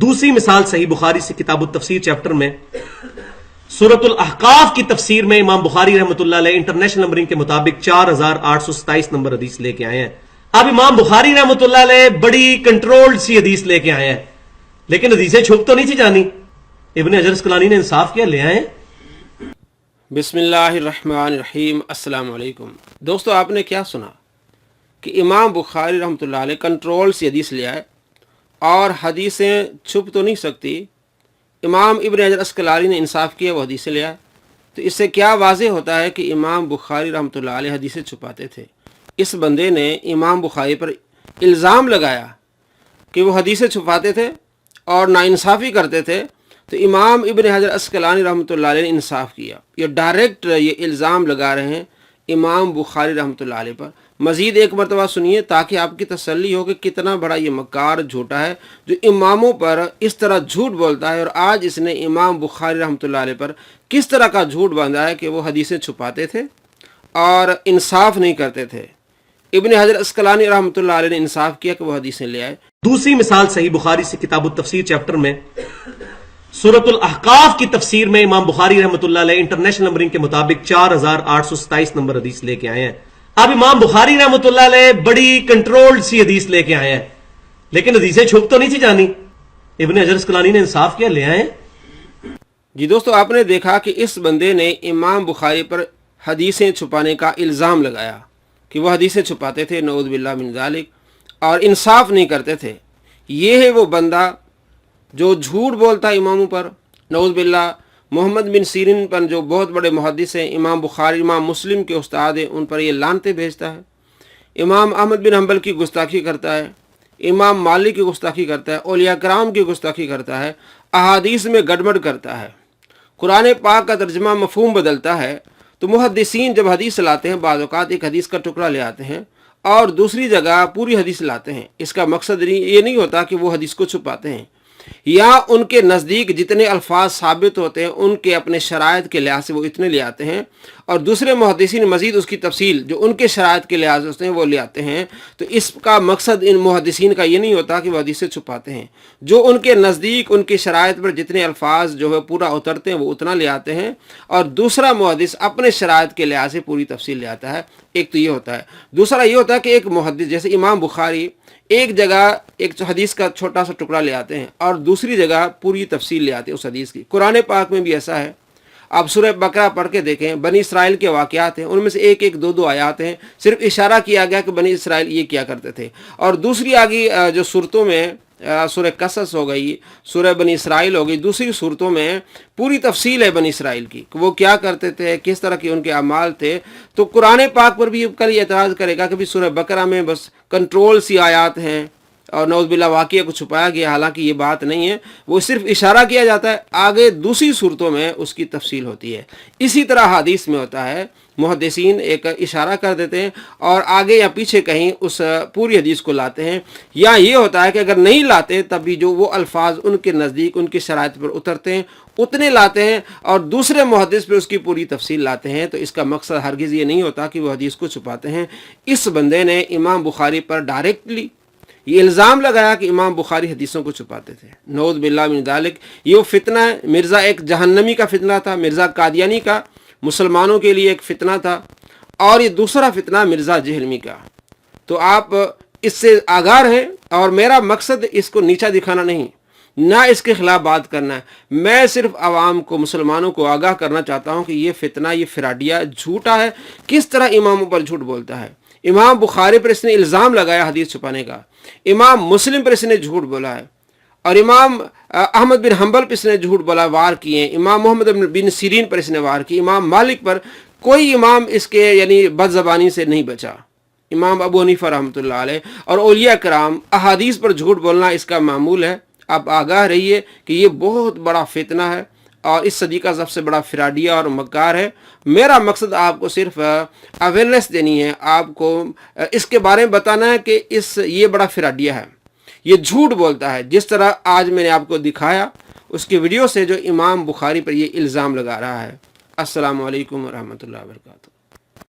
दूसरी मिसाल सही बुखारी से किताब तफसीर चैप्टर में सूरतुल अहकाफ की तफसीर में इमाम बुखारी रहमतुल्लाह अलैह इंटरनेशनल नंबरिंग के मुताबिक 4827 नंबर हदीस लेके आए हैं। अब इमाम बुखारी रहमतुल्लाह अलैह बड़ी कंट्रोल्ड सी हदीस लेके आए हैं, लेकिन हदीसें छुप तो नहीं थी जानी। इब्ने हजर अस्कलानी ने इंसाफ किया, ले आए। बिस्मिल्लाहिर्रहमानिर्रहीम। अस्सलाम वालेकुम दोस्तों, आपने क्या सुना कि इमाम बुखारी रहमतुल्लाह अलैह कंट्रोल से हदीस ले आए और हदीसें छुप तो नहीं सकती। इमाम इब्ने हजर अस्कलानी ने इंसाफ किया, वो हदीसें ले आए। तो इससे क्या वाज़ेह होता है कि इमाम बुखारी रहमतुल्लाह अलैह हदीसें छुपाते थे। इस बंदे ने इमाम बुखारी पर इल्ज़ाम लगाया कि वो हदीसें छुपाते थे और नाइंसाफ़ी करते थे। तो इमाम इब्ने हजर अस्कलानी रहमतुल्लाह अलैह ने इंसाफ किया। ये डायरेक्ट ये इल्ज़ाम लगा रहे हैं इमाम बुखारी रहमतुल्लाह अलैह पर। मज़ीद एक मरतबा सुनिए ताकि आपकी तसल्ली हो कि कितना बड़ा ये मक्कार झूठा है जो इमामों पर इस तरह झूठ बोलता है। और आज इसने इमाम बुखारी रहमतुल्लाह अलैह पर किस तरह का झूठ बांधा है कि वो हदीसें छुपाते थे और इंसाफ नहीं करते थे। इब्ने हजर अस्कलानी रहमतुल्लाह अलैह ने इंसाफ किया कि वो हदीसें ले आए। दूसरी मिसाल सही बुखारी से किताब तफसीर चैप्टर में सूरतुल अहकाफ की तफसीर में इमाम बुखारी रहमतुल्लाह अलैह इंटरनेशनल नंबरिंग के मुताबिक 4827 नंबर हदीस लेके आए हैं। अब इमाम बुखारी रहमतुल्लाह अलैह बड़ी कंट्रोल्ड सी हदीस लेके आए हैं, लेकिन हदीसें छुप तो नहीं थी जानी। इब्ने हजर अस्कलानी ने इंसाफ किया, ले आए। जी दोस्तों, आपने देखा कि इस बंदे ने इमाम बुखारी पर हदीसें छुपाने का इल्ज़ाम लगाया कि वह हदीसें छुपाते थे, नऊज़ बिल्लाह मिन ज़ालिक, और इंसाफ नहीं करते थे। ये है वो बंदा जो झूठ बोलता है इमामों पर, नऊज़ बिल्लाह। मोहम्मद बिन सीरीन पर जो बहुत बड़े मुहद्दिस हैं, इमाम बुखारी इमाम मुस्लिम के उस्ताद हैं, उन पर ये लानतें भेजता है। इमाम अहमद बिन हंबल की गुस्ताखी करता है, इमाम मालिक की गुस्ताखी करता है, औलिया कराम की गुस्ताखी करता है, अहादीस में गड़बड़ करता है, कुरान पाक का तर्जमा मफहूम बदलता है। तो मुहद्दिसीन जब हदीस लाते हैं, बाज़ औक़ात एक हदीस का टुकड़ा ले आते हैं और दूसरी जगह पूरी हदीस लाते हैं। इसका मकसद ये नहीं होता कि वो हदीस को छुपाते हैं, या उनके नज़दीक जितने अल्फाज साबित होते हैं उनके अपने शराइत के लिहाज से वो इतने ले आते हैं, और दूसरे मुहद्दिसीन मज़ीद उसकी तफसील जो उनके शराइत के लिहाज से होते हैं वो ले आते हैं। तो इसका मकसद इन मुहद्दिसीन का ये नहीं होता कि वो हदीसें छुपाते हैं। जो उनके नज़दीक उनके शराइत पर जितने अल्फाज जो है पूरा उतरते हैं वो उतना ले आते हैं, और दूसरा मुहद्दिस अपने शराइत के लिहाज से पूरी तफसील ले आता है। एक तो ये होता है। दूसरा ये होता है कि एक मुहद्दिस जैसे इमाम बुखारी एक जगह एक हदीस का छोटा सा टुकड़ा ले आते हैं और दूसरी जगह पूरी तफसील ले आते हैं उस हदीस की। कुरान पाक में भी ऐसा है। आप सूरह बकरा पढ़ के देखें, बनी इसराइल के वाक़यात हैं, उनमें से एक एक दो दो आयात हैं, सिर्फ इशारा किया गया कि बनी इसराइल ये क्या करते थे। और दूसरी आगे जो सूरतों में सूरह कसस हो गई, सूरह बनी इसराइल हो गई, दूसरी सूरतों में पूरी तफसील है बनी इसराइल की कि वो क्या करते थे, किस तरह के उनके अमाल थे। तो कुरान पाक पर भी कल एतराज़ करेगा कि भी सूरह बकरा में बस कंट्रोल सी आयात हैं और नऊज़ बिल्लाह वाक़िया को छुपाया गया, हालांकि ये बात नहीं है। वो सिर्फ इशारा किया जाता है, आगे दूसरी सूरतों में उसकी तफसील होती है। इसी तरह हदीस में होता है, मुहद्दिसीन एक इशारा कर देते हैं और आगे या पीछे कहीं उस पूरी हदीस को लाते हैं। या ये होता है कि अगर नहीं लाते तब भी जो वो अल्फाज उनके नज़दीक उनकी शराइत पर उतरते हैं उतने लाते हैं और दूसरे मुहद्दिस पर उसकी पूरी तफसील लाते हैं। तो इसका मकसद हरगिज़ ये नहीं होता कि वो हदीस को छुपाते हैं। इस बंदे ने इमाम बुखारी पर डायरेक्टली ये इल्ज़ाम लगाया कि इमाम बुखारी हदीसों को छुपाते थे, नऊज़ बिल्लाह मिन ज़ालिक। ये वो फितना है। मिर्ज़ा एक जहन्नमी का फितना था, मिर्ज़ा कादियानी का मुसलमानों के लिए एक फ़ितना था, और ये दूसरा फ़ितना मिर्ज़ा जहलमी का। तो आप इससे आगाह हैं, और मेरा मकसद इसको नीचा दिखाना नहीं, ना इसके ख़िलाफ़ बात करना है। मैं सिर्फ आवाम को, मुसलमानों को आगाह करना चाहता हूँ कि ये फ़ितना, ये फ़िराडिया झूठा है, किस तरह इमामों पर झूठ बोलता है। इमाम बुखारी पर इसने इल्ज़ाम लगाया हदीस छुपाने का, इमाम मुस्लिम पर इसने झूठ बोला है, और इमाम अहमद बिन हंबल पर इसने झूठ बोला, वार किए। इमाम मोहम्मद बिन सीरीन पर इसने वार की। इमाम मालिक पर कोई इमाम इसके यानी बदज़बानी से नहीं बचा। इमाम अबू हनीफा रहमतुल्लाह अलैह और औलिया कराम अहादीस पर झूठ बोलना इसका मामूल है। आप आगाह रहिए कि ये बहुत बड़ा फितना है और इस सदी का सबसे बड़ा फिराडिया और मक्कार है। मेरा मकसद आपको सिर्फ अवेयरनेस देनी है, आपको इसके बारे में बताना है कि ये बड़ा फिराडिया है, ये झूठ बोलता है। जिस तरह आज मैंने आपको दिखाया उसकी वीडियो से जो इमाम बुखारी पर ये इल्ज़ाम लगा रहा है। अस्सलामु अलैकुम व रहमतुल्लाहि व बरकातुहू।